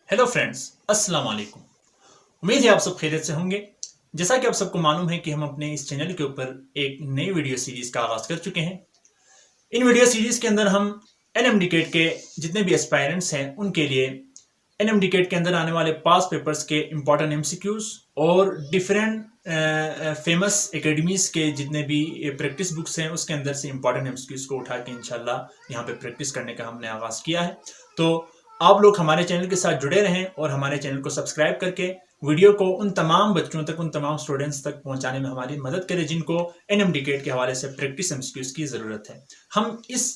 Hello friends, अस्सलाम वालेकुम। उम्मीद है आप सब खैरियत से होंगे। जैसा कि आप सबको मालूम है कि हम अपने इस चैनल के ऊपर एक नई वीडियो सीरीज का आगाज कर चुके हैं। इन वीडियो सीरीज के अंदर हम एनएमडीकेट के जितने भी एस्पायरेंट्स हैं उनके लिए एनएमडीकेट के अंदर आने वाले पास पेपर्स के इंपॉर्टेंट एमसीक्यूज और डिफरेंट फेमस एकेडमीज के जितने भी प्रैक्टिस बुक्स हैं उसके अंदर से इंपॉर्टेंट एमसीक्यूज को उठा के इंशाल्लाह यहाँ पे प्रैक्टिस करने का हमने आगाज किया है। तो आप लोग हमारे चैनल के साथ जुड़े रहें और हमारे चैनल को सब्सक्राइब करके वीडियो को उन तमाम बच्चों तक, उन तमाम स्टूडेंट्स तक पहुंचाने में हमारी मदद करें जिनको एनएमडीकेट के हवाले से प्रैक्टिस एमसीक्यूज की जरूरत है। हम इस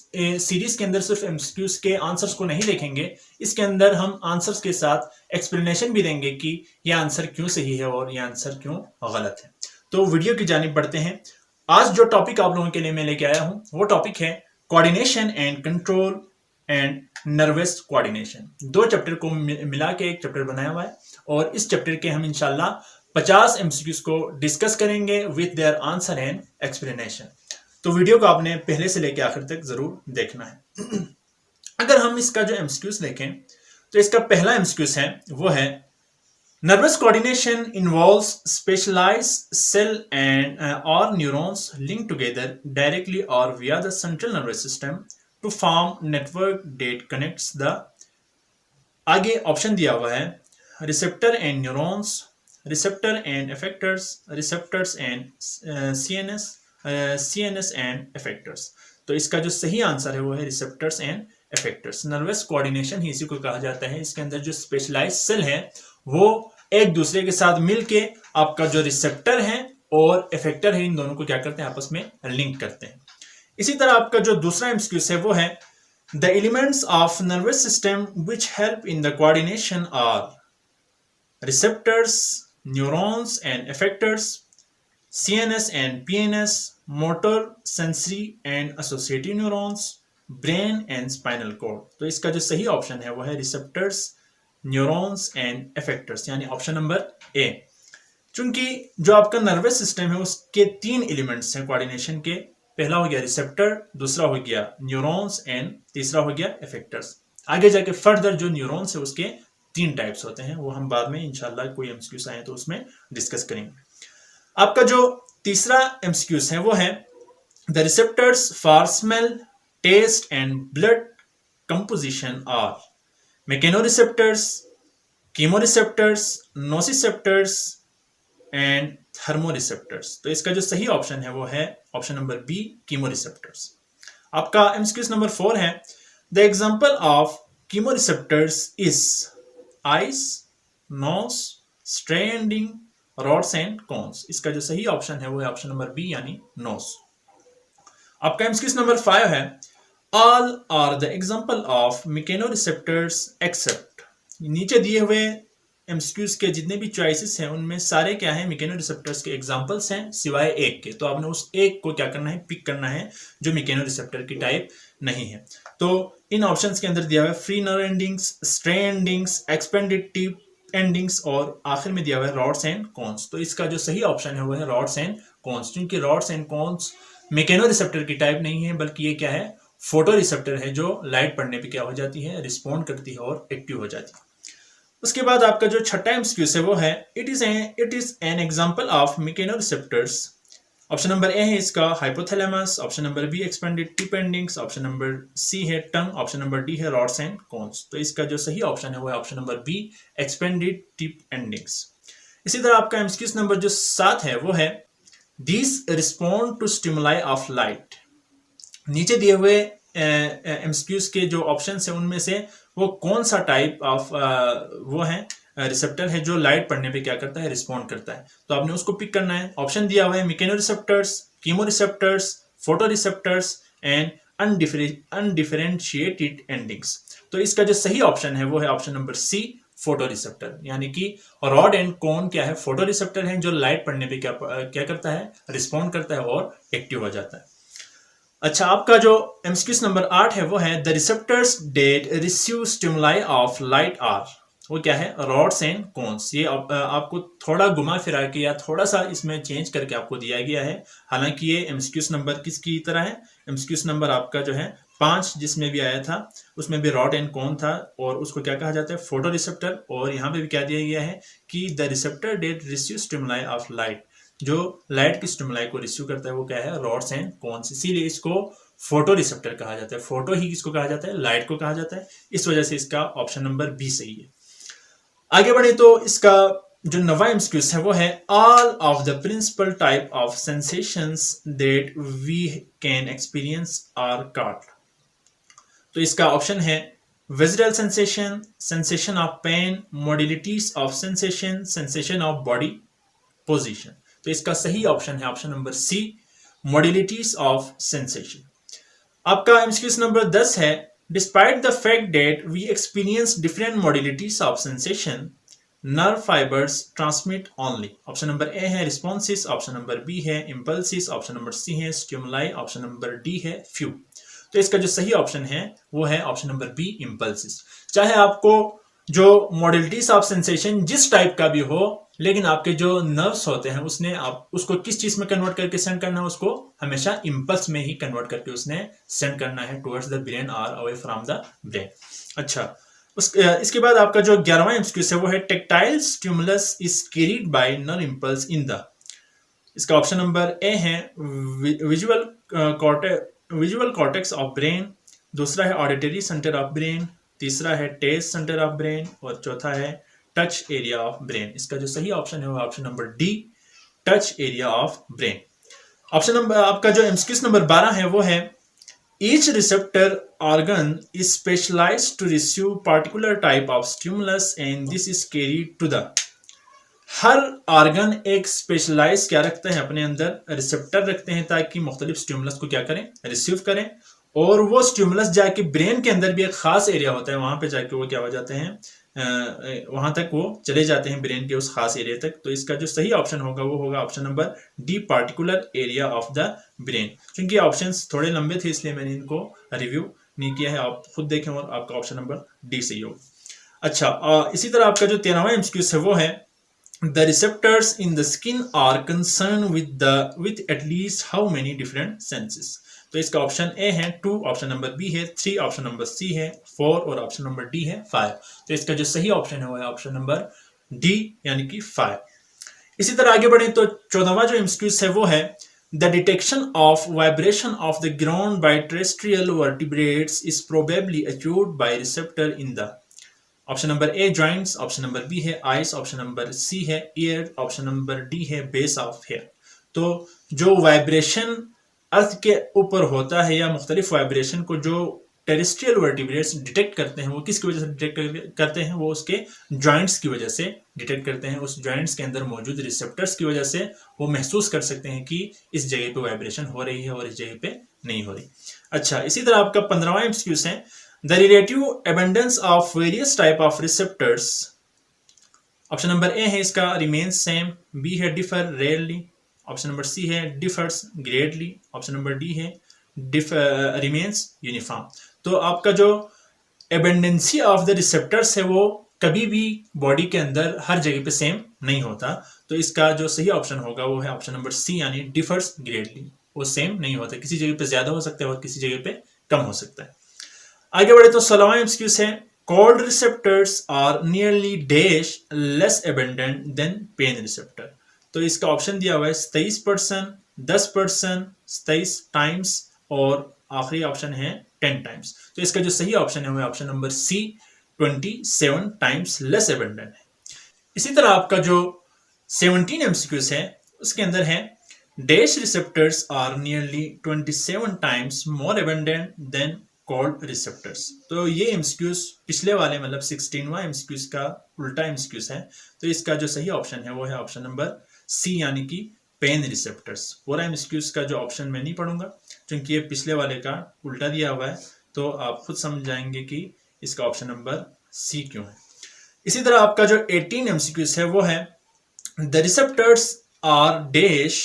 सीरीज के अंदर सिर्फ एमसीक्यूज के आंसर्स को नहीं देखेंगे, इसके अंदर हम आंसर्स के साथ एक्सप्लेनेशन भी देंगे कि यह आंसर क्यों सही है और यह आंसर क्यों गलत है। तो वीडियो की जानिब बढ़ते हैं। आज जो टॉपिक आप लोगों के लिए मैं लेके आया हूं वो टॉपिक है coordination and control and nervous coordination. दो चैप्टर को मिला के एक चैप्टर बनाया हुआ है और इस चैप्टर के हम इंशाल्लाह 50 एमसीक्यूज को डिस्कस करेंगे with their answer and explanation. तो वीडियो को आपने पहले से लेकर आखिर तक जरूर देखना है। अगर हम इसका जो एमसीक्यूज देखें तो इसका पहला एमसीक्यूज है वो है nervous coordination involves specialised cell and और न्यूरॉन्स लिंक टुगेदर डायरेक्टली और via the central nervous system to form network that connects the. आगे ऑप्शन दिया हुआ है receptor and neurons, receptor and effectors, receptors and CNS and effectors. तो इसका जो सही आंसर है वो है receptors and effectors. Nervous coordination ही इसी को कहा जाता है। इसके अंदर जो स्पेशलाइज्ड सेल है वो एक दूसरे के साथ मिलके आपका जो रिसेप्टर है और इफेक्टर है इन दोनों को क्या करते हैं, आपस में लिंक करते हैं। इसी तरह आपका जो दूसरा एमसीक्यूज है वो है the elements of nervous system which help in the coordination are receptors, neurons and effectors, CNS and PNS, motor, sensory and associative neurons, brain and spinal cord. तो इसका जो सही ऑप्शन है वो है रिसेप्टर्स, न्यूरॉन्स एंड इफेक्टर्स, यानी option number A. चूंकि जो आपका नर्वस सिस्टम है उसके 3 एलिमेंट्स हैं कोऑर्डिनेशन के। पहला हो गया रिसेप्टर, दूसरा हो गया न्यूरॉन्स एंड तीसरा हो गया इफेक्टर्स। आगे जाके फर्दर जो न्यूरॉन्स है उसके 3 टाइप्स होते हैं, वो हम बाद में इंशाल्लाह कोई एमसीक्यूज आए तो उसमें डिस्कस करेंगे। आपका जो तीसरा एमसीक्यूज है वो है the receptors for smell, taste and blood composition are mechanoreceptors, chemoreceptors, nociceptors and thermoreceptors. तो इसका जो सही ऑप्शन है वो है ऑप्शन नंबर बी, कीमोरिसेप्टर्स। आपका एमसीक्यूज नंबर 4 है the example of chemoreceptors is eyes, nose, stranding, rods and cones. इसका जो सही ऑप्शन है वो है ऑप्शन नंबर बी यानी नोज। आपका एमसीक्यूज नंबर 5 है all are the example of mechanoreceptors accept. नीचे दिए हुए एमसीक्यूज के जितने भी चॉइसेस हैं उनमें सारे क्या हैं, मैकेनोरिसेप्टर्स के एग्जांपल्स हैं सिवाय एक के। तो आपने उस एक को क्या करना है, पिक करना है जो मैकेनोरिसेप्टर की टाइप नहीं है। तो इन ऑप्शंस के अंदर दिया हुआ है free nerve endings, stray endings, expanded tip endings और आखिर में दिया हुआ है रॉड्स एंड कोन्स। तो इसका जो सही ऑप्शन है वो है रॉड्स एंड कोन्स, क्योंकि रॉड्स एंड कोन्स मैकेनोरिसेप्टर की टाइप नहीं है बल्कि ये क्या है, फोटो रिसेप्टर है जो लाइट पड़ने पे क्या हो जाती है, रिस्पॉन्ड करती है और एक्टिव हो जाती है। उसके बाद आपका जो छठा एमसीक्यूज है वो है it is an example of mechanoreceptors. Option number A है इसका hypothalamus, option number B expanded tip endings, option number C है टंग, ऑप्शन नंबर डी है रॉड्स एंड कोन्स। तो इसका जो सही ऑप्शन है वो है option number B, expanded tip endings. इसी तरह आपका एमसीक्यूज नंबर जो 7 है वो है these respond to stimuli of light. नीचे दिए हुए एमसीक्यूज के जो ऑप्शंस है उनमें से वो कौन सा टाइप ऑफ वो है रिसेप्टर है जो लाइट पड़ने पे क्या करता है, रिस्पॉन्ड करता है। तो आपने उसको पिक करना है। ऑप्शन दिया हुआ है mechanoreceptors, chemoreceptors, photoreceptors and undifferentiated endings. तो इसका जो सही ऑप्शन है वो है ऑप्शन नंबर सी, फोटोरिसेप्टर, यानी कि रॉड एंड कोन क्या है, फोटोरिसेप्टर है जो लाइट पड़ने पे क्या करता है, रिस्पॉन्ड करता है और एक्टिव हो जाता है। अच्छा, आपका जो एमसीक्यूज नंबर 8 है वो है the receptors that receive stimuli of light are. वो क्या है, रॉड्स एंड कोन्स। ये आपको थोड़ा घुमा फिरा के या थोड़ा सा इसमें चेंज करके आपको दिया गया है। हालांकि ये एमसीक्यूज नंबर किसकी तरह है, एमसीक्यूज नंबर आपका जो है 5 जिसमें भी आया था उसमें भी रॉड एंड कोन था और उसको क्या कहा जाता है, फोटो रिसेप्टर। और यहाँ पे भी क्या दिया गया है कि the receptor that receive stimuli of light, जो लाइट की स्टिमुलाई को रिसीव करता है वो क्या है, रॉड्स एंड कोन्स, इसीलिए इसको फोटो रिसेप्टर कहा जाता है। फोटो ही किसको कहा जाता है, लाइट को कहा जाता है, इस वजह से इसका ऑप्शन नंबर बी सही है। आगे बढ़े तो इसका जो नवा एमसीक्यूज है वो है all of the principal type of sensations that we can experience are called. तो इसका ऑप्शन है visual sensation, sensation of pain, modalities of sensation, sensation of body position. तो इसका सही ऑप्शन है option number C, modalities of sensation. आपका MCQs number 10 है despite the fact that we experience different modalities of sensation, nerve fibres transmit only. Option number A है responses, option number B है impulses, option number C है stimuli, option number D है few. तो इसका जो सही option है वो है ऑप्शन नंबर बी इम्पल्सिस। चाहे आपको जो मोडिलिटीज ऑफ सेंसेशन जिस टाइप का भी हो, लेकिन आपके जो नर्व्स होते हैं उसने आप उसको किस चीज में कन्वर्ट करके सेंड करना है, उसको हमेशा इम्पल्स में ही कन्वर्ट करके उसने सेंड करना है टुवर्ड्स द ब्रेन और अवे फ्रॉम द ब्रेन। अच्छा, इसके बाद आपका जो 11वां एमसीक्यू है वो है tactile stimulus is carried bye nerve impulse in the. इसका ऑप्शन नंबर ए है विजुअल कॉर्टेक्स ऑफ ब्रेन, दूसरा है ऑडिटरी सेंटर ऑफ ब्रेन, तीसरा है टेस्ट सेंटर ऑफ ब्रेन और चौथा है टच एरिया ऑफ ब्रेन। इसका जो सही ऑप्शन है वो option number D, touch area of brain. Option number आपका जो एमसीक्यू नंबर 12 है वो है each receptor organ is specialized to receive particular type of stimulus and this is carried to the। Her organ एक specialise क्या रखते हैं अपने अंदर, रिसेप्टर रखते हैं ताकि मुख्तलिफ स्टिमुलस को क्या करें, रिसीव करें। और वो स्टिमुलस जाके ब्रेन के अंदर भी एक खास एरिया होता है, वहां पे जाके वो क्या हो जाते हैं, वहां तक वो चले जाते हैं ब्रेन के उस खास एरिया तक। तो इसका जो सही ऑप्शन होगा वो होगा option number D, particular area of the brain. क्योंकि ऑप्शंस थोड़े लंबे थे इसलिए मैंने इनको रिव्यू नहीं किया है, आप खुद देखें और आपका ऑप्शन नंबर डी सही होगा। अच्छा, इसी तरह आपका जो 13वां एमसीक्यू है वो है the receptors in the skin are concern with at least how many different senses. तो इसका ऑप्शन ए है 2, ऑप्शन नंबर बी है 3, ऑप्शन नंबर सी है 4 और ऑप्शन नंबर डी है 5। तो इसका जो सही ऑप्शन है वो है ऑप्शन नंबर डी यानी कि 5। इसी तरह आगे बढ़े तो 14वां जो एमसीक्यू है वो है the detection of vibration of the ground by terrestrial vertebrates is probably achieved by receptor in the. Option number A joints, option number B है आइस, ऑप्शन नंबर सी है ईयर, ऑप्शन नंबर डी है base of hair. तो जो vibration अर्थ के ऊपर होता है या मुख्तलिफ वाइब्रेशन को जो टेरेस्ट्रियल वर्टिब्रेट्स डिटेक्ट करते हैं वो किसकी वजह से डिटेक्ट करते हैं, वो उसके जॉइंट्स की वजह से डिटेक्ट करते हैं। उस जॉइंट्स के अंदर मौजूद रिसेप्टर्स की वजह से वो महसूस कर सकते हैं कि इस जगह पे वाइब्रेशन हो रही है और इस जगह पे नहीं हो रही। अच्छा, इसी तरह आपका 15वां एमसीक्यू है the relative abundance of various type of receptors. Option number A है इसका रिमेन्स सेम, बी है differ rarely, option number C है differs greatly, option number D है रिमेन्स यूनिफॉर्म। तो आपका जो एबंडेंसी ऑफ द रिसेप्टर्स है वो कभी भी बॉडी के अंदर हर जगह पे सेम नहीं होता। तो इसका जो सही ऑप्शन होगा वो है ऑप्शन नंबर सी यानी डिफर्स ग्रेटली। वो सेम नहीं होता, किसी जगह पे ज्यादा हो सकता है और किसी जगह पे कम हो सकता है। आगे बढ़े तो 16वां एमसीक्यू है cold receptors are nearly dash less abundant than pain receptor. तो इसका ऑप्शन दिया हुआ है 27%, 10%, 27 टाइम्स और आखिरी ऑप्शन है 10 टाइम्स। तो इसका जो सही ऑप्शन है वो option number C 27 times less abundant है। इसी तरह आपका जो 17 एमसीक्यू है उसके अंदर है dash receptors are nearly 27 times more abundant than cold receptors. तो ये एमसीक्यूज पिछले वाले मतलब 16वां एमसीक्यूज का उल्टा एमसीक्यूज है। तो इसका जो सही ऑप्शन है वो है ऑप्शन नंबर सी यानी कि पेन रिसेप्टर्स। पूरा एमसीक्यूज का जो ऑप्शन मैं नहीं पढ़ूंगा क्योंकि ये पिछले वाले का उल्टा दिया हुआ है, तो आप खुद समझ जाएंगे कि इसका ऑप्शन नंबर सी क्यों है। इसी तरह आपका जो 18 एमसीक्यूज है वो है the receptors are dash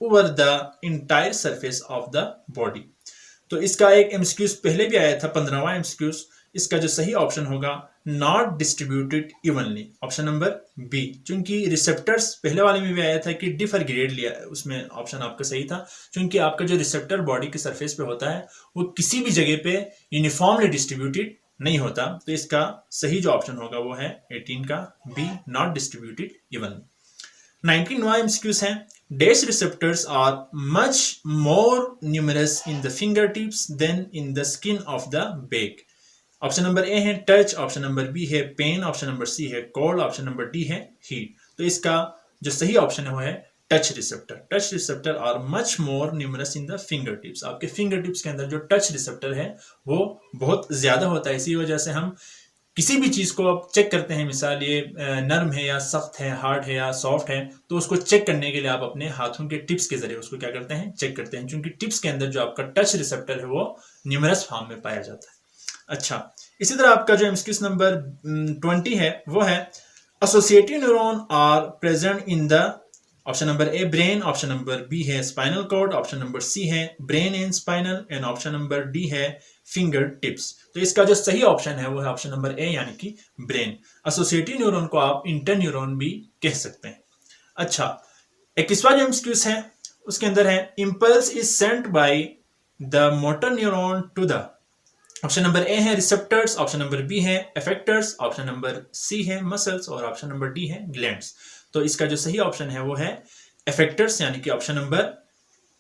over the entire surface of the body. तो इसका एक एमसीक्यूज पहले भी आया था 15वां एमसीक्यूज। इसका जो सही ऑप्शन होगा not distributed evenly, option number B. चूंकि रिसेप्टर्स पहले वाले में भी आया था कि डिफर ग्रेड लिया, उसमें ऑप्शन आपका सही था। चूंकि आपका जो रिसेप्टर बॉडी के सरफेस पे होता है वो किसी भी जगह पे यूनिफॉर्मली डिस्ट्रीब्यूटेड नहीं होता, तो इसका सही जो ऑप्शन होगा वो है 18 का बी, नॉट डिस्ट्रीब्यूटेड इवनली। 19वां एमसीक्यूज है, dash receptors are much more numerous in the finger tips than in the skin of the back. Option number A है टच, ऑप्शन नंबर बी है पेन, ऑप्शन नंबर सी है cold, option number D है heat. तो इसका जो सही option है वो है touch receptor. Touch receptor are much more numerous in the finger tips. आपके फिंगर टिप्स के अंदर जो टच रिसेप्टर है वो बहुत ज्यादा होता है। इसी वजह से हम किसी भी चीज को आप चेक करते हैं, मिसाल ये नर्म है या सख्त है, हार्ड है या सॉफ्ट है, तो उसको चेक करने के लिए आप अपने हाथों के टिप्स के जरिए उसको क्या करते हैं, चेक करते हैं। क्योंकि टिप्स के अंदर जो आपका टच रिसेप्टर है वो न्यूमरस फॉर्म में पाया जाता है। अच्छा, इसी तरह आपका जो एमसीक्यू नंबर 20 है वो है associative neuron are present in the, option number A brain, option number B है spinal cord, option number C है brain and spinal, and option number D है फिंगर टिप्स। तो इसका जो सही ऑप्शन है वो है ऑप्शन नंबर ए, यानी कि ब्रेन। एसोसिएटिव न्यूरॉन को आप इंटर न्यूरॉन भी कह सकते हैं। अच्छा, 21वां जो एमसीक्यूज है उसके अंदर है impulse is sent by the motor neuron to the, option number A है रिसेप्टर्स, ऑप्शन नंबर बी है इफेक्टर्स, ऑप्शन नंबर सी है मसल्स, और ऑप्शन नंबर डी है ग्लैंड्स। तो इसका जो सही ऑप्शन है वो है इफेक्टर्स, यानी कि ऑप्शन नंबर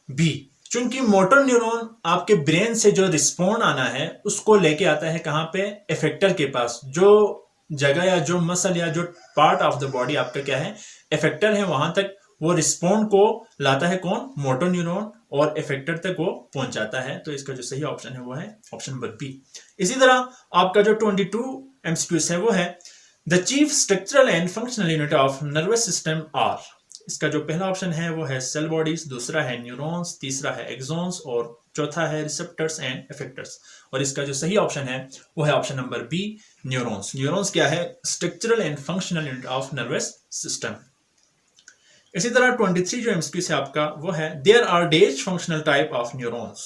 बी। चूंकि मोटर न्यूरॉन आपके ब्रेन से जो रिस्पॉन्ड आना है उसको लेके आता है कहां पे, इफेक्टर के पास। जो जगह या जो मसल या जो पार्ट ऑफ द बॉडी आपका क्या है, इफेक्टर है, वहां तक वो रिस्पॉन्ड को लाता है कौन, मोटर न्यूरॉन, और इफेक्टर तक वो पहुंचाता है। तो इसका जो सही ऑप्शन है वो है ऑप्शन नंबर बी। इसी तरह आपका जो 22 एमसीक्यूज है वो है the chief structural and functional unit of nervous system are. इसका जो पहला ऑप्शन है वो है सेल बॉडीज, दूसरा है न्यूरॉन्स, तीसरा है एक्सॉन्स, और चौथा है रिसेप्टर्स एंड इफेक्टर्स। और इसका जो सही ऑप्शन है वो है option number B, neurons. Neurons क्या है, structural and functional unit of nervous system. इसी तरह 23 जो एमसीक्यू है आपका वो है there are dash functional type of neurons.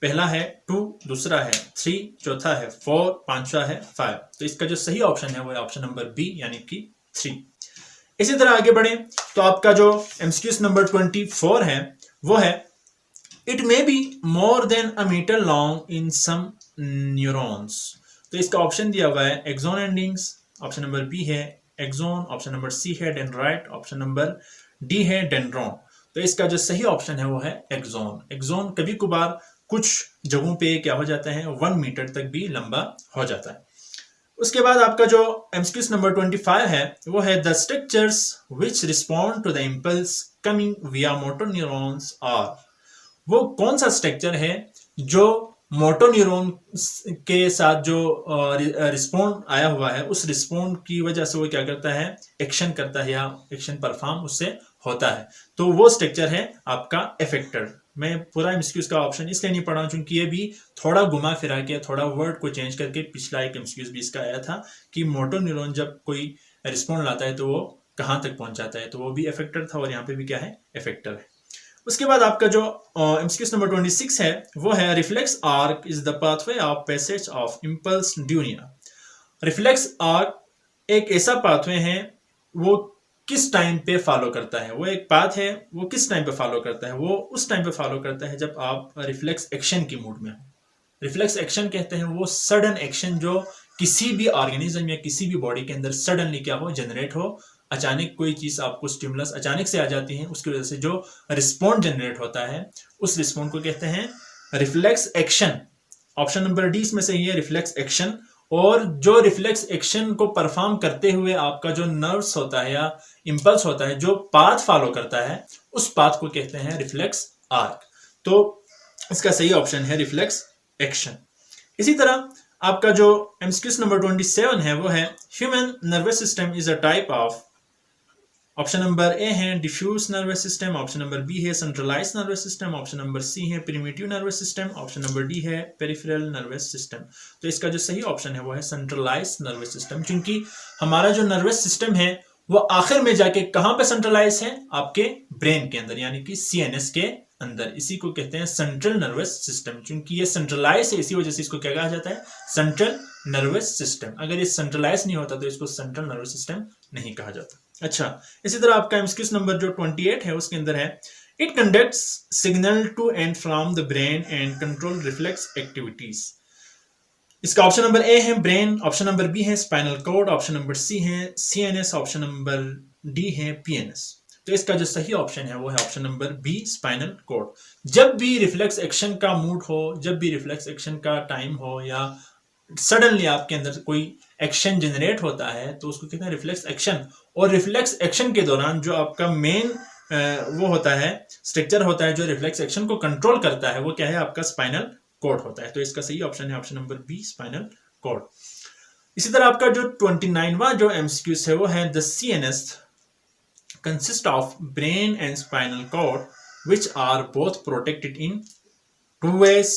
पहला है 2, दूसरा है 3, चौथा है 4, पांचवा है 5। तो इसका जो सही ऑप्शन है वो है ऑप्शन नंबर बी, यानी कि 3। इसी तरह आगे बढ़े तो आपका जो एमसीक्यू नंबर 24 है वो है it may be more than a meter long in some neurons. तो इसका ऑप्शन दिया हुआ है axon endings, option number B है एक्सॉन, ऑप्शन नंबर सी है डेंड्राइट, ऑप्शन नंबर डी है डेंड्रॉन। तो इसका जो सही ऑप्शन है वो है एक्सॉन। एक्सॉन कभी कभार कुछ जगहों पे क्या हो जाता है, 1 मीटर तक भी लंबा हो जाता है। उसके बाद आपका जो एमसीक्यू नंबर 25 है वो है the structures which respond to the impulse coming via motor neurons are. वो कौन सा स्ट्रक्चर है जो मोटर न्यूरॉन के साथ जो रिस्पॉन्ड आया हुआ है, उस रिस्पॉन्ड की वजह से वो क्या करता है, एक्शन करता है या एक्शन परफॉर्म उससे होता है। तो वो स्ट्रक्चर है आपका इफेक्टर। मैं पूरा एमसीक्यूज का ऑप्शन इसलिए नहीं पढ़ा क्योंकि ये भी थोड़ा घुमा फिरा के, थोड़ा वर्ड को चेंज करके पिछला एक एमसीक्यूज भी इसका आया था कि मोटर न्यूरॉन जब कोई रिस्पॉन्ड लाता है तो वो कहाँ तक पहुंचाता है, तो वो भी इफेक्टर था और यहाँ पे भी क्या है, इफेक्टर है। उसके बाद आपका जो एमसीक्यू नंबर 26 है वो है reflex arc is the pathway of passage of impulse ड्यूनिया। रिफ्लेक्स आर्क एक ऐसा पाथवे है वो किस टाइम पे फॉलो करता है, वो एक पाथ है, वो किस टाइम पे फॉलो करता है, वो उस टाइम पे फॉलो करता है जब आप रिफ्लेक्स एक्शन की मूड में हो। रिफ्लेक्स एक्शन कहते हैं वो सडन एक्शन जो किसी भी ऑर्गेनिज्म या किसी भी बॉडी के अंदर सडनली क्या हो, जनरेट हो। अचानक कोई चीज आपको स्टिमुलस अचानक से आ जाती है, उसकी वजह से जो रिस्पॉन्ड जनरेट होता है उस रिस्पॉन्ड को कहते हैं reflex action. Option number D इसमें सही है, रिफ्लेक्स एक्शन। और जो रिफ्लेक्स एक्शन को परफॉर्म करते हुए आपका जो नर्व्स होता है या इंपल्स होता है, जो पाथ फॉलो करता है, उस पाथ को कहते हैं रिफ्लेक्स आर्क। तो इसका सही ऑप्शन है रिफ्लेक्स एक्शन। इसी तरह आपका जो एमसीक्यू नंबर 27 है वो है human nervous system is a type of. Option number A है diffuse nervous system, option number B है centralise nervous system, option number C है primitive nervous system, option number D है पेरिफेरल नर्वस सिस्टम। तो इसका जो सही option है वो है सेंट्रलाइज नर्वस सिस्टम। क्योंकि हमारा जो नर्वस सिस्टम है वो आखिर में जाके कहां पे सेंट्रलाइज है, आपके ब्रेन के अंदर, यानी कि सीएनएस के अंदर, इसी को कहते हैं सेंट्रल नर्वस सिस्टम। क्योंकि ये सेंट्रलाइज है, इसी वजह से इसको क्या कहा जाता है, सेंट्रल नर्वस सिस्टम। अगर ये सेंट्रलाइज नहीं होता तो इसको सेंट्रल नर्वस सिस्टम नहीं कहा जाता। अच्छा, इसी तरह आपका एमसीक्यू नंबर जो 28 है उसके अंदर है, it conducts signal to and from the brain and control reflex activities. इसका ऑप्शन नंबर ए है ब्रेन, ऑप्शन नंबर बी है spinal cord, option number C है सीएनएस, ऑप्शन नंबर डी है पीएनएस। तो इसका जो सही ऑप्शन है वो है option number B spinal cord. जब भी रिफ्लेक्स एक्शन का मूड हो, जब भी रिफ्लेक्स एक्शन का टाइम हो, या सडनली आपके अंदर कोई एक्शन जनरेट होता है तो उसको कहते हैं रिफ्लेक्स एक्शन। और रिफ्लेक्स एक्शन के दौरान जो आपका मेन वो होता है, स्ट्रक्चर होता है जो रिफ्लेक्स एक्शन को कंट्रोल करता है, वो क्या है, आपका स्पाइनल कॉर्ड होता है। तो इसका सही ऑप्शन है option number B spinal cord. इसी तरह आपका जो 29वां जो एमसीक्यू है वो है the CNS consist of brain and spinal cord which are both protected in 2 ways,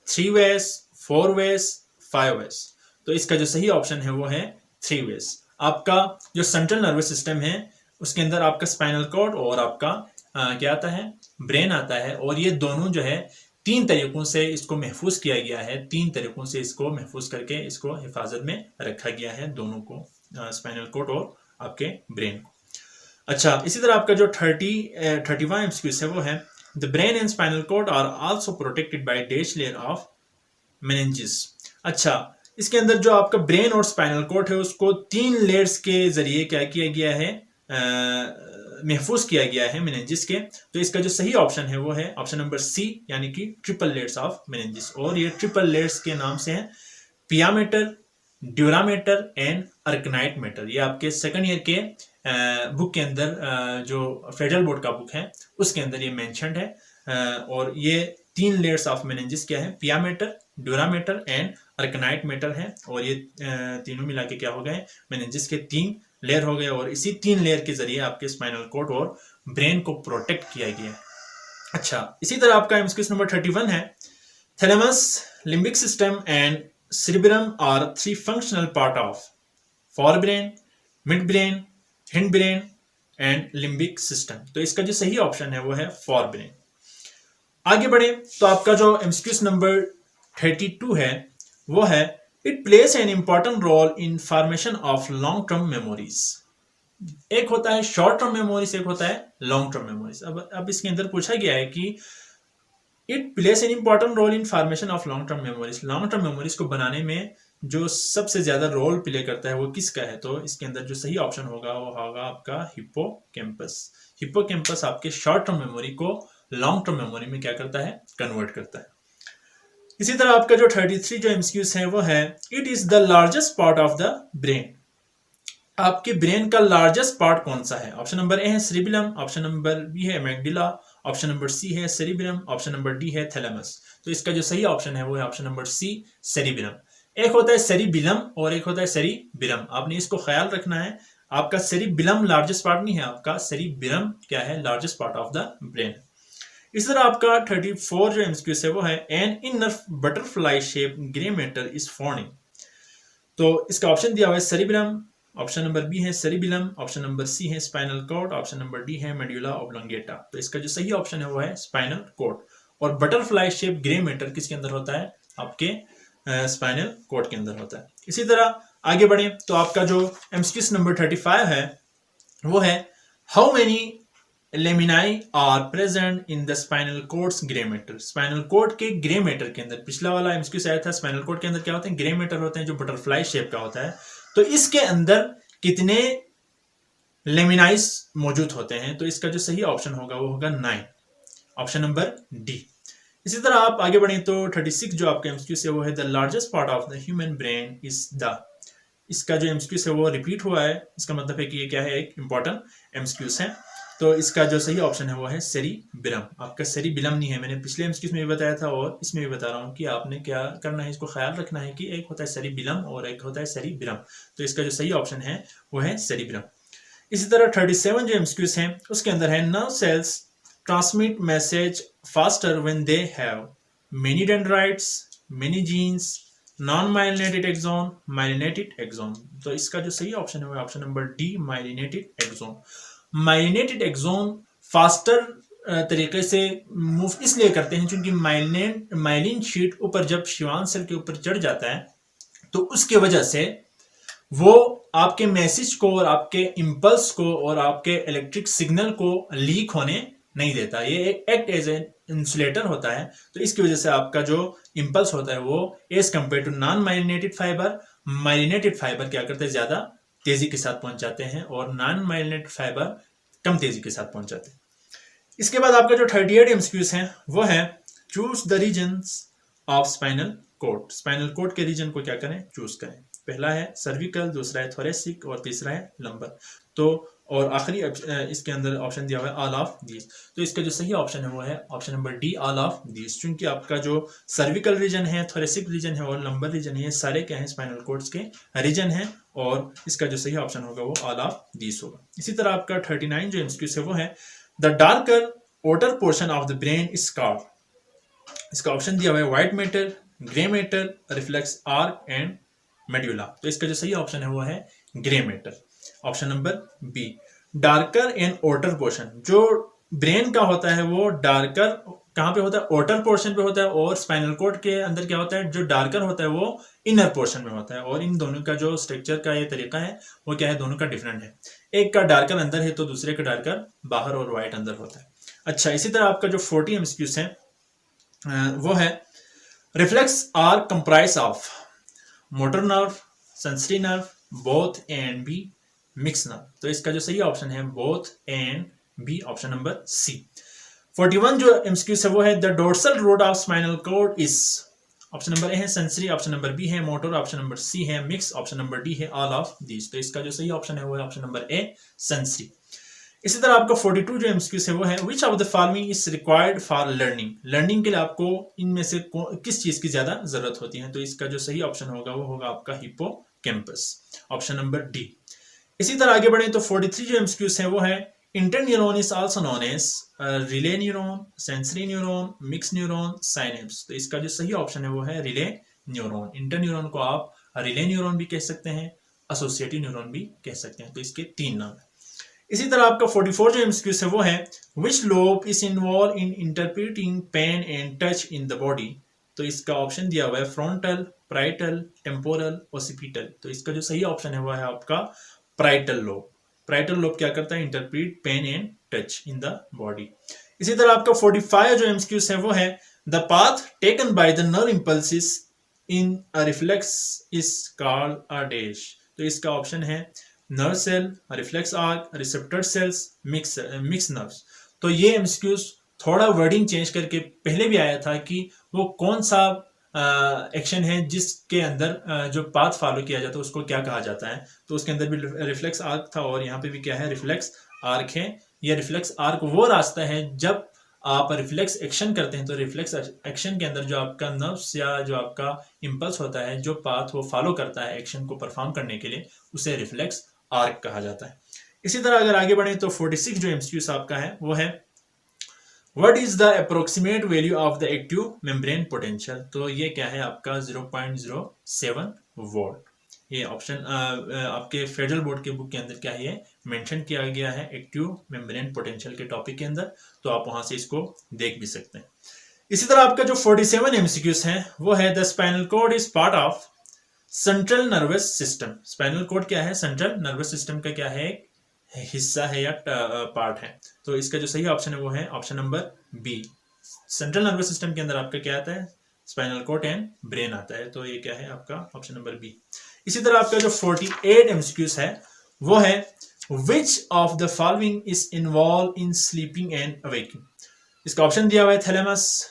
3 ways, 4 ways, 5 ways। तो इसका जो सही ऑप्शन है वो है 3 ways। आपका जो सेंट्रल नर्वस सिस्टम है उसके अंदर आपका स्पाइनल कॉर्ड और आपका क्या आता है, ब्रेन आता है। और ये दोनों जो है 3 तरीकों से इसको महफूज किया गया है, 3 तरीकों से इसको महफूज करके इसको हिफाजत में रखा गया है, दोनों को, स्पाइनल कॉर्ड और आपके ब्रेन को। अच्छा, इसी तरह आपका जो 31वां एमसीक्यू है वो है the brain and spinal cord are also protected by dash layer of meninges. अच्छा, इसके अंदर जो आपका ब्रेन और स्पाइनल कॉर्ड है उसको 3 लेयर्स के जरिए क्या किया गया है, महफूज किया गया है मेनिंजेस के। तो इसका जो सही ऑप्शन है वो है ऑप्शन नंबर सी, यानी कि ट्रिपल लेयर्स ऑफ मेनिंजेस। और ये ट्रिपल लेयर्स के नाम से हैं पिया मैटर, ड्यूरामेटर एंड अर्कनाइट मैटर। ये आपके सेकंड ईयर के बुक के अंदर, जो फेडरल बोर्ड का बुक है उसके अंदर ये मेंशन्ड है। और ये 3 लेयर्स ऑफ मेनिंजेस क्या है, पिया मैटर, ड्यूरामेटर एंड अर्कनाइट मैटर है। और ये तीनों मिला के क्या हो गए, मेनिंजेस के 3 लेयर हो गए। और इसी 3 लेयर के जरिए आपके स्पाइनल कॉर्ड और ब्रेन को प्रोटेक्ट किया गया है। अच्छा, इसी तरह आपका एमसीक्यू नंबर 31 है, thalamus, limbic system and cerebrum are 3 functional part of forebrain, midbrain, hindbrain and limbic system। तो इसका जो सही ऑप्शन है वो है forebrain। आगे बढ़े तो आपका जो एमसीक्यू नंबर 32 है वो है it plays an important role in formation of long term memories। एक होता है शॉर्ट टर्म मेमोरीज, एक होता है लॉन्ग टर्म मेमोरीज। अब इसके अंदर पूछा गया है कि it plays an important role in formation of long term memories. Long term memories को बनाने में जो सबसे ज्यादा रोल प्ले करता है वो किसका है, तो इसके अंदर जो सही ऑप्शन होगा वो होगा आपका हिप्पोकैम्पस। हिप्पोकैम्पस आपके शॉर्ट टर्म मेमोरी को लॉन्ग टर्म मेमोरी में क्या करता है, कन्वर्ट करता है। इसी तरह आपका जो 33 जो एमसीक्यूज है वो है it is the largest part of the brain. आपके ब्रेन का लार्जेस्ट पार्ट कौन सा है, ऑप्शन नंबर ए है सेरिबेलम, ऑप्शन नंबर बी है एमिगडाला, ऑप्शन नंबर सी है सेरिबेलम, ऑप्शन नंबर डी है थैलेमस। तो इसका जो सही ऑप्शन है वो है ऑप्शन नंबर सी सेरिबेलम। एक होता है सेरिबेलम और एक होता है सेरिबेलम, आपने इसको ख्याल रखना है। आपका सेरिबेलम लार्जेस्ट पार्ट नहीं है, आपका सेरिबेलम क्या है, largest part of the brain. इस तरह आपका 34 जो एमसीक्यू है वो है an inner butterfly shape grey matter is found in. तो इसका ऑप्शन दिया हुआ है सेरिबेलम, ऑप्शन नंबर बी है सेरिबेलम, ऑप्शन नंबर सी है spinal cord, option number D है मेडुला ऑब्लोंगेटा। तो इसका जो सही ऑप्शन है वो है स्पाइनल कॉर्ड। और बटरफ्लाई शेप ग्रे मैटर किसके अंदर होता है, आपके स्पाइनल कॉर्ड के अंदर होता है। इसी तरह आगे बढ़े तो आपका जो एमसीक्यू नंबर 35 है वो है how many laminae are present in the spinal cord's grey matter. Spinal cord के ग्रे मैटर के अंदर, पिछला वाला एमसीक्यू आया था स्पाइनल कॉर्ड के अंदर क्या होते हैं, ग्रे मैटर होते हैं जो बटरफ्लाई शेप का होता है। तो इसके अंदर कितने लेमिनाइज मौजूद होते हैं, तो इसका जो सही ऑप्शन होगा वो होगा 9, ऑप्शन नंबर डी। इसी तरह आप आगे बढ़ें तो 36 जो आपका एमसीक्यू है वो है the largest part of the human brain is the. इसका जो एमसीक्यू है वो रिपीट हुआ है, इसका मतलब है कि ये क्या है, एक इंपॉर्टेंट एमसीक्यू है। तो इसका जो सही ऑप्शन है वो है सेरिबेलम। आपका सेरिबेलम नहीं है, मैंने पिछले एमसीक्यू में भी बताया था और इसमें भी बता रहा हूँ कि आपने क्या करना है, इसको ख्याल रखना है कि एक होता है सेरिबेलम और एक होता है सेरिबेलम। तो इसका जो सही ऑप्शन है वो है सेरिबेलम। इसी तरह 37 जो एमसीक्यूज हैं उसके अंदर है nerve cells transmit message faster when they have many dendrites, many genes, non myelinated axon, myelinated axon. तो इसका जो सही ऑप्शन है वो option number D myelinated axon. Myelinated axon faster तरीके से मूव इसलिए करते हैं क्योंकि माइलिन शीट ऊपर जब शिवान सेल के ऊपर चढ़ जाता है तो उसके वजह से वो आपके मैसेज को और आपके इम्पल्स को और आपके इलेक्ट्रिक सिग्नल को लीक होने नहीं देता। ये एक्ट एज एन इंसुलेटर होता है। तो इसकी वजह से आपका जो इम्पल्स होता है वो as compare to non myelinated fibre, myelinated fibre क्या करते हैं, ज्यादा तेजी के साथ पहुंच जाते हैं और नॉन माइलिनेटेड फाइबर कम तेजी के साथ पहुंच जाते हैं। इसके बाद आपका जो 38 एमसीक्यूज है वो है choose the regions of spinal cord. Spinal cord के रीजन को क्या करें, चूज करें। पहला है सर्विकल, दूसरा है थोरेसिक और तीसरा है लंबर। तो और आखिरी इसके अंदर ऑप्शन दिया हुआ है ऑल ऑफ दीज। तो इसका जो सही ऑप्शन है वो है option number D, all of these. क्योंकि आपका जो सर्विकल रीजन है, थोरेसिक रीजन है और लंबर रीजन है, ये सारे क्या है, स्पाइनल कोड्स के रीजन है और इसका जो सही ऑप्शन होगा वो ऑल ऑफ दीज होगा। इसी तरह आपका 39 जो एमसीक्यू है वो है the darker outer portion of the brain is called। इसका ऑप्शन दिया हुआ है white matter, grey matter, reflex arc and medulla. तो इसका जो सही ऑप्शन है वो है grey matter, option number B. Darker and outer portion, जो ब्रेन का होता है वो डार्कर कहाँ पे होता है, outer पोर्शन पे होता है और स्पाइनल कोड के अंदर क्या होता है, जो डार्कर होता है वो इनर पोर्शन में होता है। और इन दोनों का जो स्ट्रक्चर का ये तरीका है वो क्या है, दोनों का डिफरेंट है। एक का डार्कर अंदर है तो दूसरे का डार्कर बाहर और व्हाइट अंदर होता है। अच्छा, इसी तरह आपका जो 40 एमसीक्यूज है वो है reflex are comprise of motor nerve, sensory nerve, both and B, mix nerve. तो इसका जो सही ऑप्शन है both and B, option number C. 41 जो एमसीक्यूज है वो है the dorsal root of spinal cord is. Option number A है सेंसरी, ऑप्शन नंबर बी है मोटर, ऑप्शन नंबर सी है मिक्स, ऑप्शन नंबर डी है ऑल ऑफ दीज। तो इसका जो सही ऑप्शन है वो है ऑप्शन नंबर ए, सेंसरी। इसी तरह आपका 42 जो एमसीक्यू है वो है which of the following is required for learning. Learning के लिए आपको इनमें से किस चीज की ज्यादा जरूरत होती है। तो इसका जो सही ऑप्शन होगा वो होगा आपका हिप्पोकैम्पस, ऑप्शन नंबर डी। इसी तरह आगे बढ़े तो 43 जो एमसीक्यू है वो है interneuron is also known as relay neuron, sensory neuron, mix neuron, synapse. तो इसका जो सही ऑप्शन है वो है रिले न्यूरॉन। इंटरन्यूरॉन को आप रिले न्यूरॉन भी कह सकते हैं, एसोसिएटिव न्यूरॉन भी कह सकते हैं। तो इसके 3 नाम है। इसी तरह आपका 44 जो एमसीक्यू है वो है which lobe is involve in interpreting pain and touch in the body. तो इसका ऑप्शन दिया हुआ है फ्रंटल, प्राइटल, टेम्पोरल, ओसिपिटल। तो इसका जो सही ऑप्शन है वो है आपका प्राइटल लोब। प्राइटल लोब क्या करता है, interpret pain and touch in the body. इसी तरह आपका 45 जो एमसीक्यू है वो है the path taken by the nerve impulses in a reflex is called a dash. तो इसका ऑप्शन है nerve cell, reflex arc, receptor cells, mix nerves. तो ये एमसीक्यूज थोड़ा वर्डिंग चेंज करके पहले भी आया था कि वो कौन सा एक्शन है जिसके अंदर जो पाथ फॉलो किया जाता है उसको क्या कहा जाता है। तो उसके अंदर भी रिफ्लेक्स आर्क था और यहाँ पे भी क्या है, रिफ्लेक्स आर्क है। यह रिफ्लेक्स आर्क वो रास्ता है जब आप रिफ्लेक्स एक्शन करते हैं तो रिफ्लेक्स एक्शन के अंदर जो आपका नर्व्स या जो आपका इम्पल्स होता है, जो पाथ वो फॉलो करता है एक्शन को परफॉर्म करने के लिए, उसे रिफ्लेक्स आर्क कहा जाता है। इसी तरह अगर आगे बढ़े तो 46 जो एमसीक्यू आपका है वो है what is the approximate value of the active membrane potential. तो ये क्या है आपका 0.07 वोल्ट। ये ऑप्शन आपके फेडरल बोर्ड के बुक के अंदर क्या है, ये मेंशन किया गया है एक्टिव मेम्ब्रेन पोटेंशियल के टॉपिक के अंदर। तो आप वहां से इसको देख भी सकते हैं। इसी तरह आपका जो 47 एमसीक्यूज है वो है the spinal cord is part of central nervous system. Spinal cord क्या है, सेंट्रल नर्वस सिस्टम का क्या है, हिस्सा है या पार्ट है। तो इसका जो सही ऑप्शन है वो है option number B. Central nervous system के अंदर आपका क्या आता है, स्पाइनल कॉर्ड एंड ब्रेन आता है। तो ये क्या है आपका ऑप्शन नंबर बी। इसी तरह आपका जो 48 एमसीक्यूज है वो है which of the following is involve in sleeping and awaking. इसका ऑप्शन दिया हुआ है thalamus,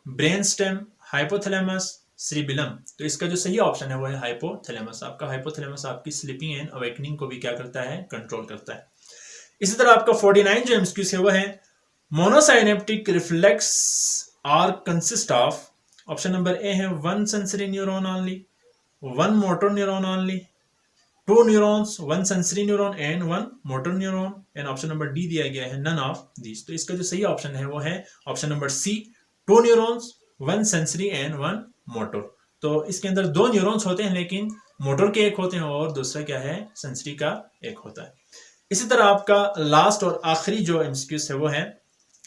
brain stem, hypothalamus, cerebellum. तो इसका जो सही ऑप्शन है वो है हाइपोथैलेमस। आपका हाइपोथैलेमस आपकी स्लीपिंग एंड अवेकनिंग को भी क्या करता है, कंट्रोल करता है। इसी तरह आपका 49 जो एमसीक्यूज है वो है मोनोसाइनेप्टिक reflex are consist of. Option number A है 1 sensory neuron only, 1 motor neuron only, 2 neurons, 1 sensory neuron and 1 motor neuron, and option number D दिया गया है नन ऑफ दिस। तो इसका जो सही ऑप्शन है वो है option number C, 2 neurons, 1 sensory and 1 motor. तो इसके अंदर 2 न्यूरॉन्स होते हैं लेकिन मोटर के एक होते हैं और दूसरा क्या है, सेंसरी का एक होता है। इसी तरह आपका लास्ट और आखिरी जो एमसीक्यूज है वो है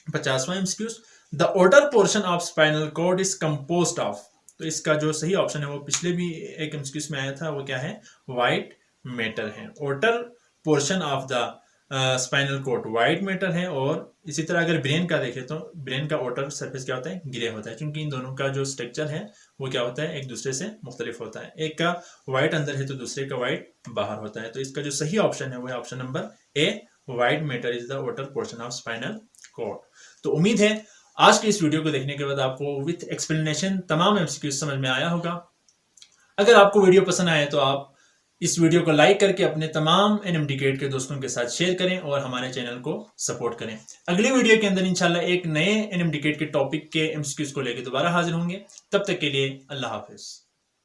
50वां MCQ, the outer portion of spinal cord is composed of. तो इसका जो सही ऑप्शन है वो पिछले भी एक एमसीक्यू में आया था, वो क्या है, व्हाइट मैटर है। outer portion of the spinal cord white matter है। और इसी तरह अगर ब्रेन का देखें तो ब्रेन का outer सरफेस क्या होता है, ग्रे होता है, क्योंकि इन दोनों का जो स्ट्रक्चर है वो क्या होता है, एक दूसरे से मुख्तलिफ होता है। एक का व्हाइट अंदर है तो दूसरे का व्हाइट बाहर होता है। तो इसका जो सही ऑप्शन है वो है option number A, white matter is the outer portion of spinal cord. तो उम्मीद है आज की इस वीडियो को देखने के बाद आपको विथ एक्सप्लेनेशन तमाम एमसीक्यू समझ में आया होगा। अगर आपको वीडियो पसंद आए तो आप इस वीडियो को लाइक करके अपने तमाम एनएमडीकेट के दोस्तों के साथ शेयर करें और हमारे चैनल को सपोर्ट करें। अगली वीडियो के अंदर इंशाल्लाह एक नए एनएमडीकेट के टॉपिक के एमसीक्यूज को लेकर दोबारा हाजिर होंगे। तब तक के लिए अल्लाह हाफिज।